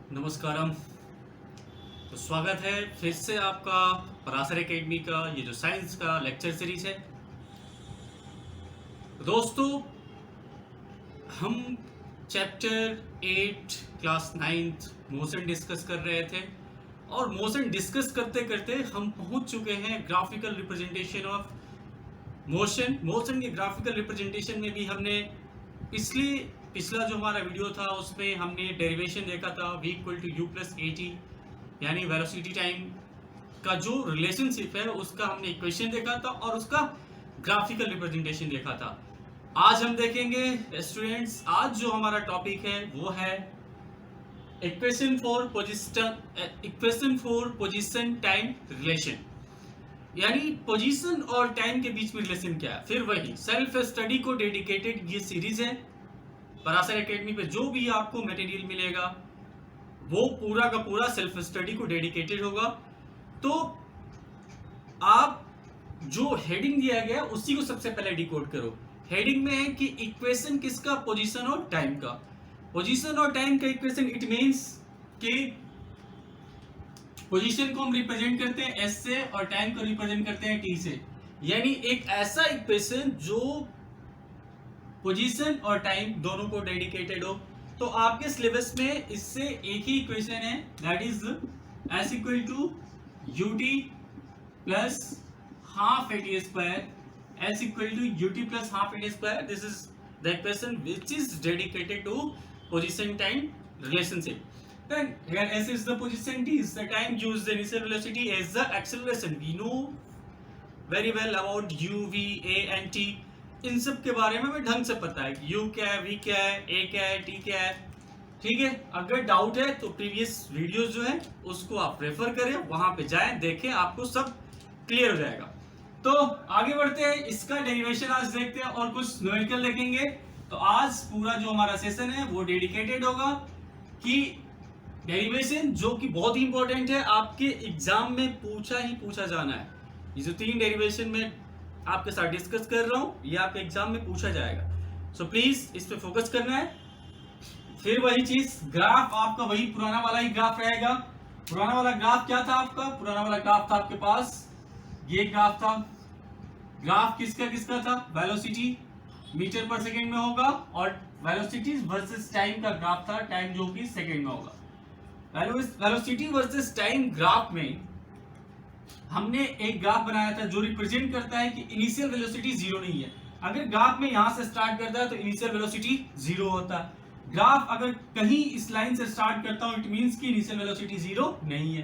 नमस्कारम। तो स्वागत है फिर से आपका पराशर एकेडमी का ये जो साइंस का लेक्चर सीरीज है। दोस्तों, हम chapter 8 class 9th motion discuss कर रहे थे और मोशन डिस्कस करते करते हम पहुंच चुके हैं graphical representation of motion. Motion के ग्राफिकल रिप्रेजेंटेशन में भी हमने पिछला जो हमारा वीडियो था उसमें हमने डेरिवेशन देखा था v equal to U plus A T, यानी वेलोसिटी टाइम का जो रिलेशनशिप है उसका हमने इक्वेशन देखा था और उसका ग्राफिकल रिप्रेजेंटेशन देखा था। आज हम देखेंगे स्टूडेंट्स, आज जो हमारा टॉपिक है वो है equation for position time relation, यानी पोजीशन और टाइम के बीच में रिलेशन क्या है। फिर वही सेल्फ स्टडी को डेडिकेटेड ये सीरीज है। पराशर एकेडमी पे जो भी आपको मटेरियल मिलेगा वो पूरा का पूरा सेल्फ स्टडी को डेडिकेटेड होगा। तो आप जो हेडिंग दिया गया उसी को सबसे पहले डिकोड करो। हेडिंग में है कि इक्वेशन किसका, पोजीशन और टाइम का। पोजीशन और टाइम का इक्वेशन इट मींस कि पोजीशन को हम रिप्रेजेंट करते हैं एस से और टाइम को रिप्रेजेंट करते हैं टी से, यानी एक ऐसा इक्वेशन जो पोजीशन और टाइम दोनों को डेडिकेटेड हो। तो आपके सिलेबस में इससे एक ही इक्वेशन है, that is S equal to U T plus half A T square, S equal to U T plus half A T square. This is the equation which is dedicated to position time relationship. Then here s is the position, t is the time, u is the initial velocity, a is the acceleration. We know very well about u, v, a and t. इन सब के बारे में हमें ढंग से पता है कि u क्या है, v क्या है, a क्या है, t क्या है। ठीक है, अगर डाउट है तो प्रीवियस वीडियोस जो है उसको आप रेफर करें, वहां पे जाएं, देखें, आपको सब क्लियर हो जाएगा। तो आगे बढ़ते हैं, इसका डेरिवेशन आज देखते हैं और कुछ न्यूमेरिकल देखेंगे। तो आज पूरा जो हमारा सेशन है वो डेडिकेटेड होगा कि डेरिवेशन, जो कि बहुत ही इंपॉर्टेंट है, आपके एग्जाम में पूछा ही पूछा जाना है। ये जो 3 डेरिवेशन में आपके साथ डिस्कस कर रहा हूं ये आपके एग्जाम में पूछा जाएगा। सो प्लीज इस पे फोकस करना है। फिर वही चीज, ग्राफ आपका वही पुराना वाला ही ग्राफ रहेगा। पुराना वाला ग्राफ क्या था आपका? पुराना वाला ग्राफ था आपके पास ये ग्राफ था। ग्राफ किसका किसका था? वेलोसिटी मीटर पर सेकेंड में होगा और वेलोसिटी वर्सेस टाइम का ग्राफ था, टाइम जो कि सेकेंड में होगा। वेलोसिटी वर्सेस टाइम ग्राफ में हमने एक ग्राफ बनाया था जो रिप्रेजेंट करता है कि इनिशियल वेलोसिटी जीरो नहीं है। अगर ग्राफ में यहां से स्टार्ट करता है तो इनिशियल वेलोसिटी जीरो होता है। ग्राफ अगर कहीं इस लाइन से स्टार्ट करता हूं इट मींस कि इनिशियल वेलोसिटी जीरो नहीं है।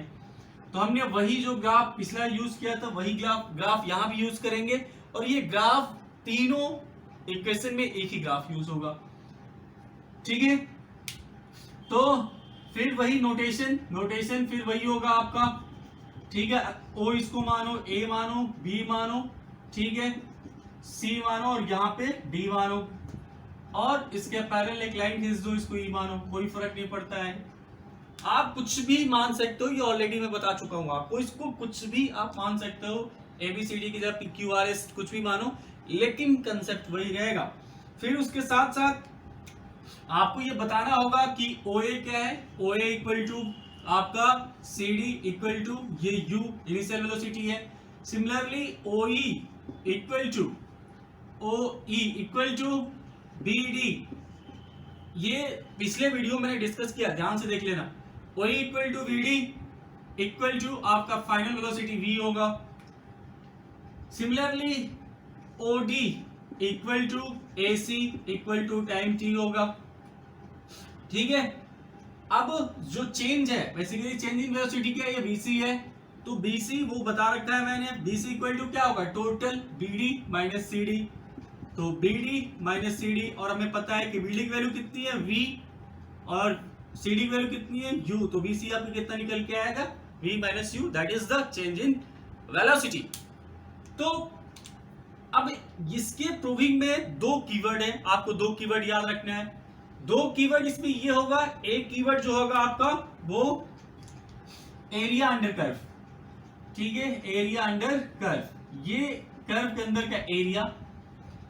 तो हमने वही जो ग्राफ पिछला यूज किया था वही ग्राफ यहां भी यूज करेंगे और ये ग्राफ तीनों इक्वेशन में एक ही ग्राफ यूज होगा। ठीक है, तो फिर वही नोटेशन फिर वही होगा आपका। ठीक है, ओ इसको मानो, ए मानो, बी मानो, ठीक है, सी मानो और यहाँ पे डी मानो और इसके पैरेलल एक लाइन खींच दो, इसको ई मानो, कोई फर्क नहीं पड़ता है। आप कुछ भी मान सकते हो, ये ऑलरेडी मैं बता चुका हूं आपको, इसको कुछ भी आप मान सकते हो, एबीसीडी की जगह क्यू आर एस कुछ भी मानो, लेकिन कंसेप्ट वही रहेगा। फिर उसके साथ साथ आपको ये बताना होगा कि OA क्या है। OA इक्वल टू आपका CD इक्वल टू ये U इनिशियल वेलोसिटी है। Similarly OE equal to OE equal to BD, ये पिछले वीडियो मैंने डिस्कस किया, ध्यान से देख लेना। OE equal to BD equal to आपका फाइनल वेलोसिटी V होगा। Similarly OD equal to AC equal to time T होगा। ठीक है, अब जो चेंज है, बेसिकली चेंज इन वेलोसिटी क्या है, ये BC है। तो BC वो बता रखा है मैंने, BC इक्वल टू क्या होगा, टोटल BD माइनस CD। तो BD माइनस CD, और हमें पता है कि BD की वैल्यू कितनी है V और CD की वैल्यू कितनी है U। तो BC आपको कितना निकल के आएगा, V minus U, that is the change in velocity. तो अब इसके प्रूविंग में 2 कीवर्ड है, आपको 2 कीवर्ड याद रखना है। 2 कीवर्ड इसमें ये होगा, एक कीवर्ड जो होगा आपका वो एरिया अंडर कर्व। ठीक है, एरिया अंडर कर्व, ये कर्व के अंदर का एरिया।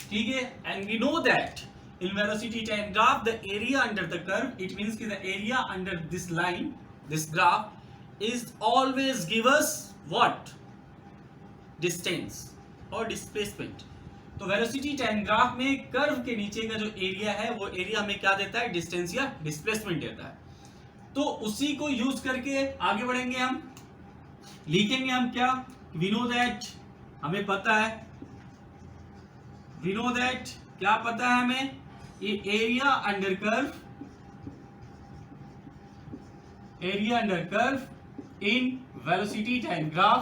ठीक है, and we know that in velocity time graph the area under the curve, it means कि the area under this line, this graph is always give us what, distance और displacement. तो velocity time graph में curve के नीचे का जो area है वो एरिया हमें क्या देता है, डिस्टेंस या डिस्प्लेसमेंट देता है. तो उसी को यूज करके आगे बढ़ेंगे हम, लिखेंगे हम क्या, we know that, हमें पता है, we know that, क्या पता है हमें, ये area under curve in velocity time graph,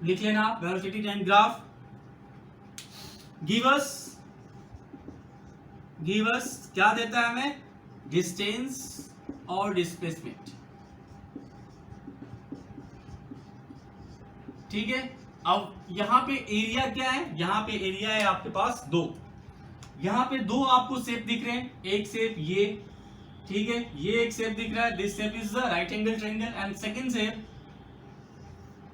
लिख लेना velocity time graph give us क्या देता है हमें, डिस्टेंस और डिस्प्लेसमेंट. ठीक है. अब यहां पे एरिया क्या है, यहां पे एरिया है आपके पास दो, यहां पे दो आपको शेप दिख रहे हैं, एक शेप ये, ठीक है, ये एक शेप दिख रहा है, this shape is the right angle triangle and second shape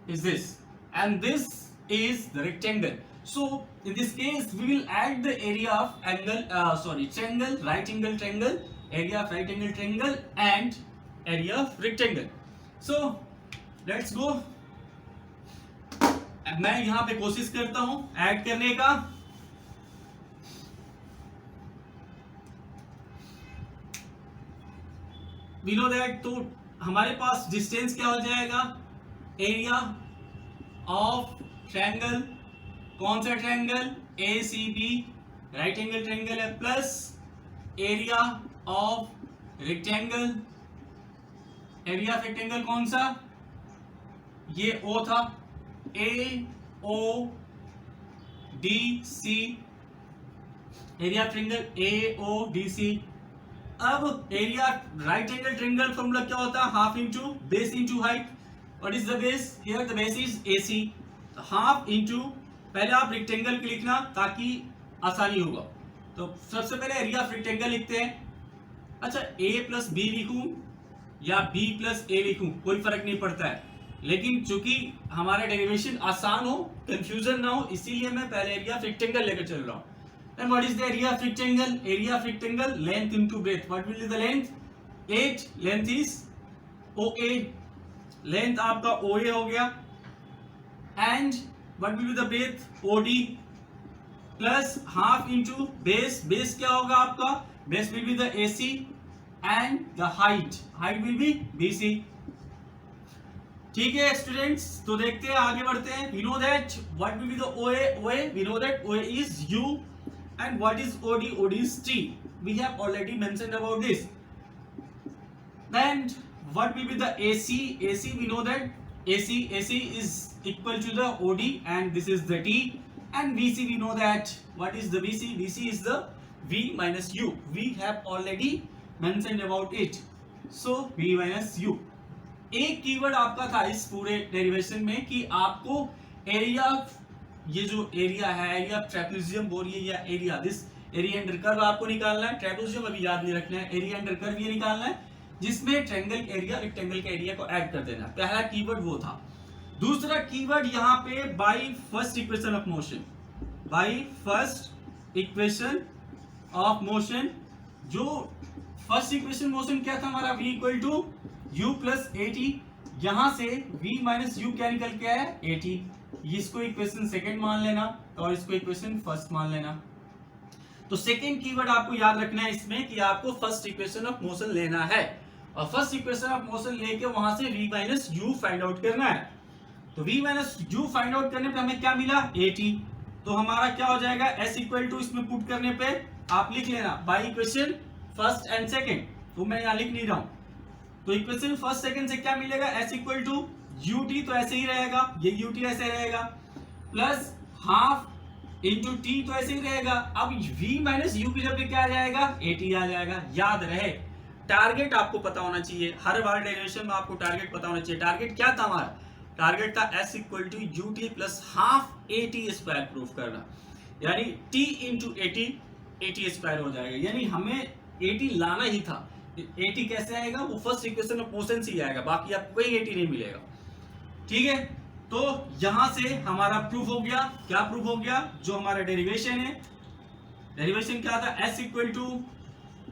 is this and this is the rectangle. So in this case we will add the area of angle triangle, right angle triangle, area of right angle triangle and area of rectangle. So let's go. मैं यहां पे कोशिश करता हूं add करने का. We know that, तो हमारे पास डिस्टेंस क्या हो जाएगा, एरिया ऑफ ट्रायंगल, कौन सा triangle, ACB, right angle triangle है, plus area of rectangle, area of rectangle कौन सा, ये O था, AODC, area of triangle AODC. अब area right angle triangle formula क्या होता है, half into base into height. What is the base, here the base is AC, half into, पहले आप रेक्टेंगल की लिखना ताकि आसानी होगा. तो सबसे पहले एरिया ऑफ रेक्टेंगल लिखते हैं. अच्छा, A प्लस B लिखूं या B प्लस A लिखूं, कोई फर्क नहीं पड़ता है, लेकिन चूंकि हमारा डेरिवेशन आसान हो, कंफ्यूजन ना हो, इसीलिए मैं पहले एरिया ऑफ रेक्टेंगल लेकर चल रहा हूं. Then what is the area of rectangle? Area of rectangle, length into breadth. What will be the length? 8. Length is OA. Length आपका OA हो गया. And what will be the breadth? OD. Plus half into base. Base क्या होगा आपका? Base will be the AC. And the height. Height will be BC. ठीक है students, तो देखते हैं, आगे बढ़ते हैं. We know that what will be the OA? OA, we know that OA is U. And what is OD? OD is T. We have already mentioned about this. Then what will be the AC? AC, we know that AC is equal to the OD and this is the T. And BC, we know that what is the BC? BC is the V minus U. We have already mentioned about it. So V minus U. एक keyword आपका था इस पूरे derivation में कि आपको area, ये जो एरिया है, एरिया ऑफ ट्रेपेजियम बोल रही है, या area, this area under curve आपको निकालना है. ट्रेपेजियम अभी याद नहीं रखना है, एरिया अंडर कर्व ये निकालना है, जिसमें ट्रायंगल के एरिया, रेक्टेंगल के एरिया को ऐड कर देना. पहला कीवर्ड वो था. दूसरा कीवर्ड यहाँ पे by first equation of motion, by first equation of motion. जो फर्स्ट इक्वेशन मोशन क्या था हमारा, v equal to u plus AT. यहां से v माइनस u क्या निकल के आया, AT. इसको इक्वेशन सेकंड मान लेना और इसको इक्वेशन फर्स्ट मान लेना. तो सेकंड कीवर्ड आपको याद रखना है इसमें कि आपको फर्स्ट इक्वेशन ऑफ मोशन लेना है, और फर्स्ट इक्वेशन ऑफ मोशन लेके वहां से v minus u find out करना है. तो v minus u find out करने पे हमें क्या मिला, AT. तो हमारा क्या हो जाएगा, s इक्वल टू, इसमें पुट करने पे आप लिख लेना by equation first and second, तो मैं यहाँ लिख नहीं रहा हूं. तो इक्वेशन फर्स्ट सेकंड से क्या मिलेगा, s इक्वल टू ut, तो ऐसे ही रहेगा, ये ut ऐसे रहेगा, प्लस हाफ इंटू t, तो ऐसे ही रहेगा. अब v माइनस u की जगह क्या आ जाएगा, AT आ जाएगा. याद रहे, टारगेट आपको पता होना चाहिए, हर बार डेरिवेशन में आपको टारगेट पता होना चाहिए. टारगेट क्या था हमारा, टारगेट था s equal to ut plus half AT square proof करना, यानी t इंटू AT स्क्वायर हो जाएगा. यानी हमें AT लाना ही था. AT कैसे आएगा, वो फर्स्ट इक्वेशन ऑफ मोशन से ही आएगा, बाकी आपको कोई AT नहीं मिलेगा. ठीक है, तो यहां से हमारा प्रूफ हो गया. क्या प्रूफ हो गया, जो हमारा डेरिवेशन है डेरिवेशन क्या था, s equal to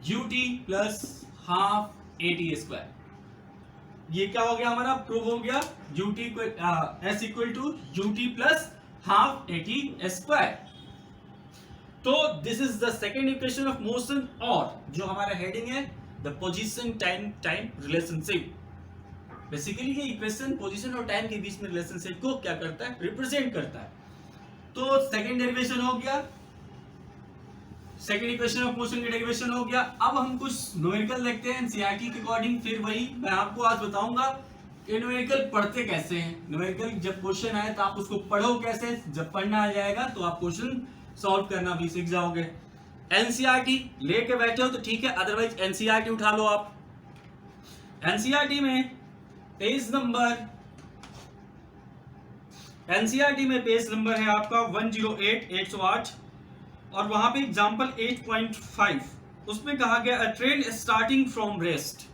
ut plus half at square. ये क्या हो गया हमारा, प्रूव हो गया, s equal to ut plus half at square. तो this is the second equation of motion, और जो हमारा हेडिंग है the position time relationship. Basically ये इक्वेशन पोजीशन और टाइम के बीच में रिलेशनशिप को क्या करता है, रिप्रेजेंट करता है। तो सेकेंड डेरिवेशन हो गया, सेकेंड इक्वेशन ऑफ मोशन की डेरिवेशन हो गया। अब हम कुछ न्यूमेरिकल देखते हैं एनसीईआरटी के अकॉर्डिंग। फिर वही मैं आपको आज बताऊंगा कि न्यूमेरिकल पढ़ते कैसे हैं। न्यूमेरिकल जब क्वेश्चन आए तो आप उसको पढ़ो कैसे, जब पढ़ना आ जाएगा तो आप क्वेश्चन सॉल्व करना भी सीख जाओगे। एनसीईआरटी लेके बैठे हो तो ठीक है, अदरवाइज एनसीईआरटी उठा लो आप। एनसीईआरटी में पेज नंबर, एनसीईआरटी में पेज नंबर है आपका 108 108, और वहां पे एग्जांपल 8.5 उसमें कहा गया अ ट्रेन स्टार्टिंग फ्रॉम रेस्ट।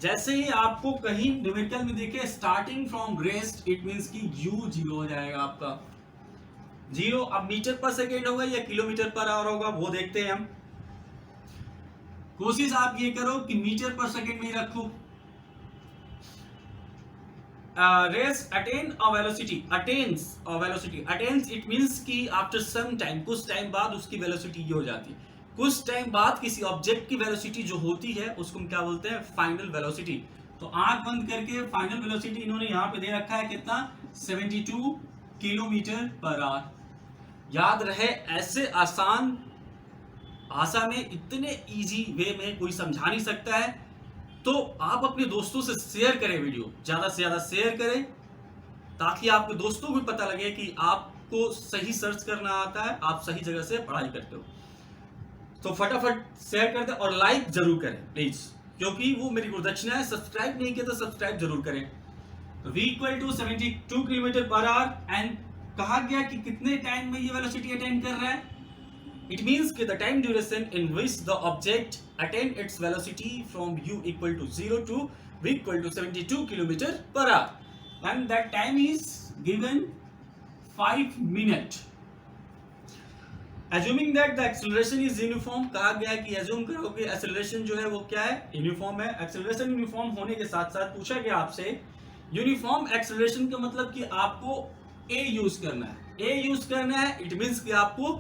जैसे ही आपको कहीं न्यूमेरिकल में देखे starting from rest, it means कि u 0 हो जाएगा आपका, 0। अब मीटर पर सेकेंड होगा या किलोमीटर पर आवर होगा वो देखते हैं हम। कोशिश आप ये करो कि मीटर पर सेकेंड में ही रखो। Rest attain a velocity, attains a velocity, attains it means कि आफ्टर सम टाइम, कुछ टाइम बाद उसकी वेलोसिटी ये हो जाती है। कुछ टाइम बाद किसी ऑब्जेक्ट की वेलोसिटी जो होती है उसको हम क्या बोलते हैं, फाइनल वेलोसिटी। तो आंख बंद करके फाइनल वेलोसिटी इन्होंने यहाँ पे दे रखा है कितना, 72 किलोमीटर पर आवर। याद रहे, ऐसे आसान भाषा में इतने इजी वे में कोई समझा नहीं सकता है। तो आप अपने दोस्तों से शेयर करें, वीडियो ज्यादा से ज्यादा शेयर करें, ताकि आपके दोस्तों को भी पता लगे कि आपको सही सर्च करना आता है, आप सही जगह से पढ़ाई करते हो। तो फटाफट शेयर कर दें और लाइक जरूर करें प्लीज, क्योंकि वो मेरी गुरुदक्षिणा है। सब्सक्राइब नहीं किया तो सब्सक्राइब जरूर करें। तो v equal to 72 kilometre per hour, and कहा गया कि कितने टाइम में ये वेलोसिटी अटेन कर रहा है। It means कि the time duration in which the object attain its velocity from u equal to 0 to v equal to 72 km per hour, and that time is given 5 minutes. Assuming that the acceleration is uniform, कहा गया है कि assume करो कि acceleration जो है वो क्या है, uniform है। acceleration uniform होने के साथ साथ पूछा गया आपसे uniform acceleration का मतलब कि आपको a यूज करना है। a यूज करना है इट मींस कि आपको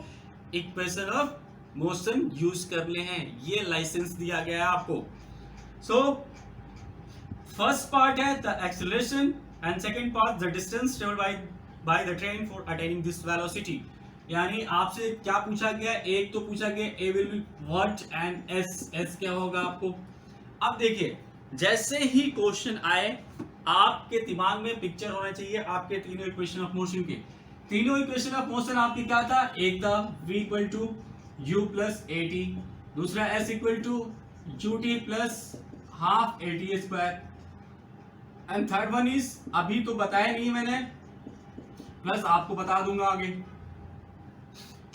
इक्वेशन ऑफ मोशन यूज करने हैं, ये लाइसेंस दिया गया है आपको। सो फर्स्ट पार्ट है the acceleration and second part the distance travelled by the train for attaining this velocity. यानी आपसे क्या पूछा गया, एक तो पूछा गया a will be what and s क्या होगा आपको। अब देखिए, जैसे ही क्वेश्चन आए आपके दिमाग में पिक्चर होना चाहिए आपके तीनों इक्वेशन ऑफ मोशन के। तीनों इक्वेशन ऑफ मोशन आपकी क्या था, एक था v equal to u plus at, दूसरा s equal to ut plus half at square, and third one is अभी तो बताया नहीं मैंने, प्लस आपको बता दूंगा आगे,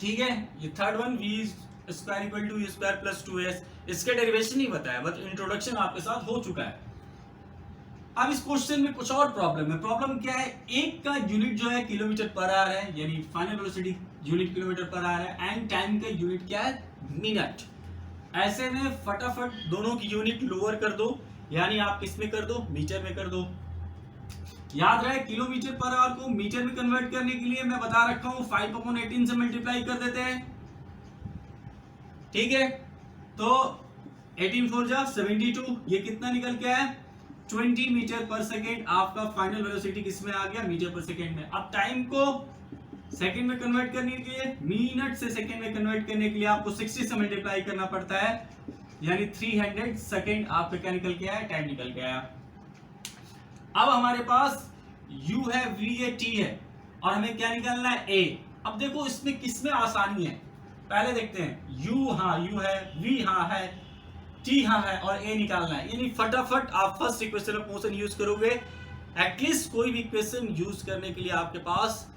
ठीक है। ये third one v square equal to u square plus 2s, इसके डेरिवेशन नहीं बताया, बस इंट्रोडक्शन आपके साथ हो चुका है। अब इस क्वेश्चन में कुछ और प्रॉब्लम है। प्रॉब्लम क्या है, एक का यूनिट जो है किलोमीटर पर आवर है, यानी final velocity unit kilometre per our है, एंड टाइम का यूनिट क्या है, मिनट। ऐसे में फटाफट दोनों की यूनिट लोअर कर दो, यानी आप किस में कर दो, मीटर में कर दो। याद रहे किलोमीटर पर आवर को मीटर में कन्वर्ट करने के लिए मैं बता रखा हूं 5/18 से मल्टीप्लाई कर देते हैं, ठीक है। तो 18 4 जा 72, ये कितना निकल के आया, 20 मीटर पर सेकेंड। आपका फाइनल वेलोसिटी किस में आ गया, मीटर पर सेकेंड में। अब टाइम को सेकेंड में कन्वर्ट करने के लिए, मिनट से सेकेंड में कन्वर्ट करने के लिए आपको 60 से मल्टीप्लाई करना पड़ता है, यानी 300 सेकेंड आपका क्या निकल के आया, टाइम निकल के आया। अब हमारे पास u है, v है, t है, और हमें क्या निकालना है, a। अब देखो इसमें किसमें आसानी है, पहले देखते हैं। u हाँ u है, v हाँ है, t हाँ है, और a निकालना है। यानी फटाफट आप first equation of motion use करोगे। एटलीस्ट कोई भी इक्वेशन यूज करने के लिए आपके पास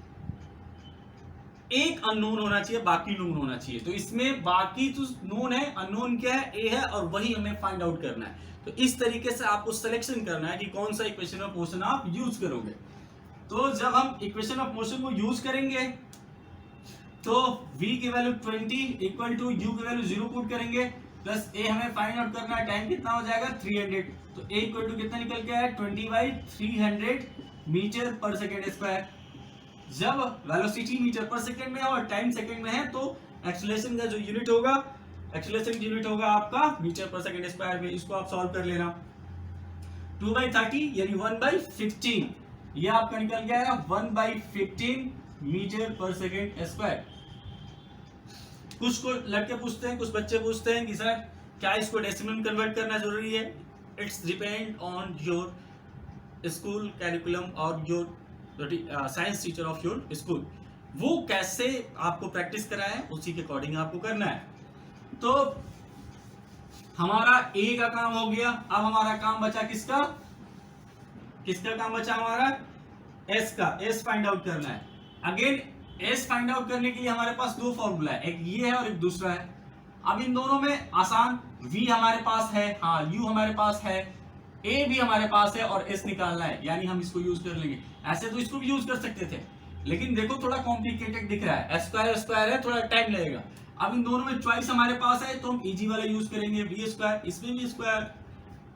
एक अननोन होना चाहिए, बाकी नोन होना चाहिए। तो इसमें बाकी तो नोन है, अननोन क्या है, a है, और वही हमें फाइंड आउट करना है। तो इस तरीके से आपको सिलेक्शन करना है कि कौन सा इक्वेशन ऑफ मोशन आप यूज करोगे। तो जब हम इक्वेशन ऑफ मोशन को यूज करेंगे तो v की वैल्यू 20 इक्वल टू u की वैल्यू 0 पुट करेंगे प्लस a हमें फाइंड आउट करना है, टाइम कितना हो जाएगा 300, तो a इक्वल टू कितना निकल के आया 20/300 मीटर पर सेकेंड स्क्वायर। जब वेलोसिटी मीटर पर सेकेंड में है और टाइम सेकेंड में है तो एक्सेलरेशन का जो यूनिट होगा, एक्सेलरेशन यूनिट होगा आपका मीटर पर सेकेंड स्क्वायर में। इसको आप सॉल्व कर लेना। 2/30 यानी 1/15, ये आपका निकल गया है 1/15 मीटर पर सेकेंड स्क्वायर। कुछ को लड़के पूछते हैं, कुछ बच्चे पूछते हैं कि सर क्या इसको डेसिमल में कन्वर्ट करना जरूरी है? It's depend on your school curriculum और your science teacher of your school, वो कैसे आपको प्रैक्टिस कराए उसी के अकॉर्डिंग आपको करना है। तो हमारा ए का काम हो गया, अब हमारा काम बचा किसका? किसका काम बचा हमारा? एस का। एस फाइंड आउट करना है। अगेन एस फाइंड आउट करने के लिए हमारे पास दो फॉर्मूला है, एक ये है और एक दूसरा है। अब इन दोनों में आसान, v हमारे पास है, हाँ u हमारे पास है, a भी हमारे पास है और s निकालना है, यानी हम इसको यूज कर लेंगे। ऐसे तो इसको भी यूज कर सकते थे, लेकिन देखो थोड़ा कॉम्प्लिकेटेड दिख रहा है, स्क्वायर स्क्वायर है, थोड़ा टाइम लगेगा। अब इन दोनों में चॉइस हमारे पास है तो हम इजी वाला यूज करेंगे, v स्क्वायर, इसमें भी स्क्वायर,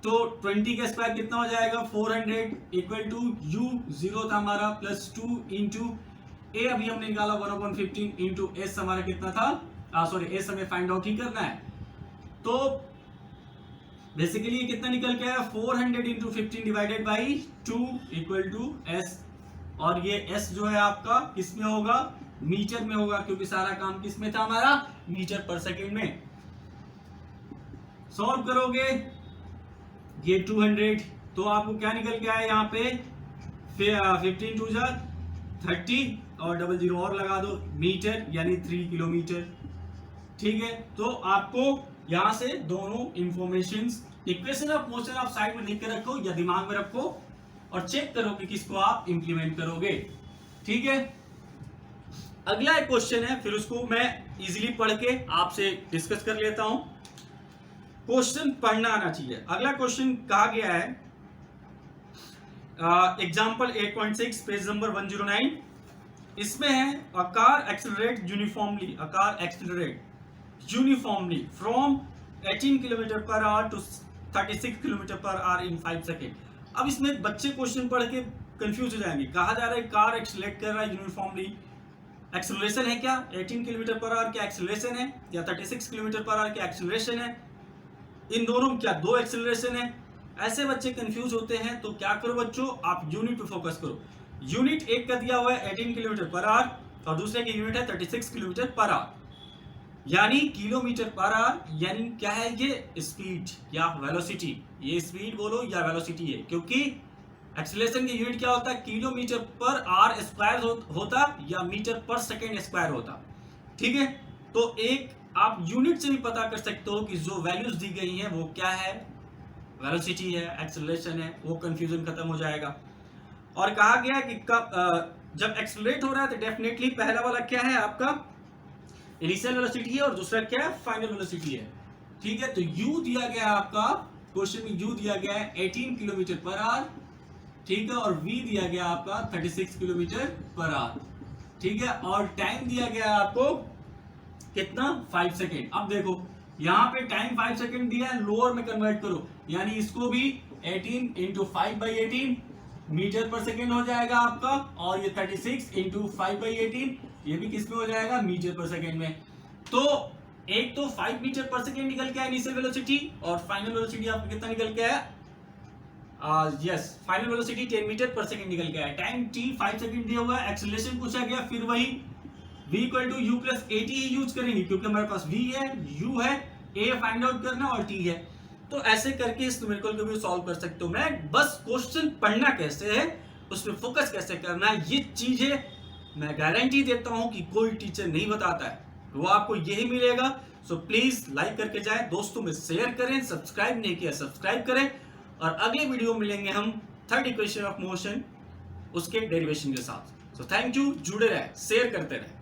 तो 20 का स्क्वायर कितना हो जाएगा 400 इक्वल टू u 0 था हमारा प्लस 2 इंटू ए अभी हमने निकाला 1/15 इंटू एस हमारा कितना था, सॉरी एस हमें फाइंड आउट ही करना है। तो बेसिकली ये कितना निकल के आया 400 into 15 divided by 2 equal to S, और ये एस जो है आपका किस में होगा? मीटर में होगा, क्योंकि सारा काम किस में था हमारा? मीटर पर सेकेंड में। सॉल्व करोगे ये 200 तो आपको क्या निकल के आया यहाँ पे 15 टू जा 30 और 00 और लगा दो, मीटर यानी 3 किलोमीटर। ठीक है, तो आपको यहां से दोनों इंफॉर्मेशंस, इक्वेशन ऑफ मोशन आप साइड में लिख के रखो या दिमाग में रखो और चेक करो कि किसको आप इंप्लीमेंट करोगे। ठीक है, अगला एक क्वेश्चन है, फिर उसको मैं इजीली पढ़ के आपसे डिस्कस कर लेता हूं। क्वेश्चन पढ़ना आना चाहिए। अगला क्वेश्चन कहा गया है एग्जाम्पल 8.6 पेज नंबर 109, इसमें है a car accelerate uniformly, a car accelerate uniformly from 18 kilometre per hour to 36 kilometre per hour in 5 second. अब इसमें बच्चे क्वेश्चन पढ़ के कंफ्यूज हो जाएंगे। कहा जा रहा है कार एक्सेलरेट कर रहा है यूनिफॉर्मली, एक्सेलरेशन है क्या? 18 किलोमीटर पर आवर क्या एक्सेलरेशन है या 36 किलोमीटर पर आवर क्या एक्सेलरेशन है? इन दोनों में क्या दो एक्सेलरेशन है? ऐसे बच्चे कंफ्यूज होते हैं। तो क्या करो बच्चों, आप यूनिट पे फोकस करो। यूनिट एक का दिया हुआ है 18 किलोमीटर पर आवर और दूसरे की यूनिट है 36 किलोमीटर पर आवर, यानी किलोमीटर पर आवर, यानी क्या है ये स्पीड या वेलोसिटी। ये स्पीड बोलो या वेलोसिटी है, क्योंकि एक्सेलरेशन की यूनिट क्या होता है? किलोमीटर पर आवर स्क्वायर होता या मीटर पर सेकेंड स्क्वायर होता। ठीक है, तो एक आप यूनिट से भी पता कर सकते हो कि जो वैल्यूज दी गई हैं वो क्या है, वेलोसिटी है, एक्सेलरेशन है, वो कंफ्यूजन खत्म हो जाएगा। और कहा गया कि जब एक्सेलरेट हो रहा है तो डेफिनेटली पहला वाला क्या है आपका इनिशियल वेलोसिटी है और दूसरा क्या है फाइनल वेलोसिटी है। ठीक है, तो u दिया गया है आपका क्वेश्चन में, u दिया गया है 18 किलोमीटर पर आवर, ठीक है, और v दिया गया आपका 36 किलोमीटर पर आवर। ठीक है, और टाइम दिया गया है आपको कितना 5 सेकेंड। अब देखो यहाँ पे टाइम 5 सेकेंड दिया है, लोअर में कन्वर्ट करो, यानी इसको भी 18 इंटू 5/18 मीटर पर सेकेंड हो जाएगा आपका, और ये 36 इंटू 5/18 ये भी किस में हो जाएगा? मीटर पर सेकेंड में। तो एक तो 5 मीटर पर सेकेंड निकल के आया इनिशियल वेलोसिटी, और फाइनल वेलोसिटी आपको कितना निकल के आया? यस, फाइनल वेलोसिटी 10 मीटर पर सेकेंड निकल के आया। टाइम t 5 सेकेंड दिया हुआ है, एक्सेलरेशन पूछा गया, फिर वही v equal to u plus at ही यूज करेंगे, क्योंकि हमारे पास v है, u है, a फाइंड आउट करना और t है। तो ऐसे करके इस न्यूमेरिकल को भी सॉल्व कर सकते हो। मैं बस क्वेश्चन पढ़ना कैसे है, उसमें फोकस कैसे करना है, ये चीजें मैं गारंटी देता हूं कि कोई टीचर नहीं बताता है, वो आपको यही मिलेगा। सो प्लीज लाइक करके जाएं, दोस्तों में शेयर करें, सब्सक्राइब नहीं किया सब्सक्राइब करें, और अगले वीडियो मिलेंगे हम थर्ड इक्वेशन ऑफ मोशन उसके डेरिवेशन के साथ। सो थैंक यू, जुड़े रहे, शेयर करते रहे।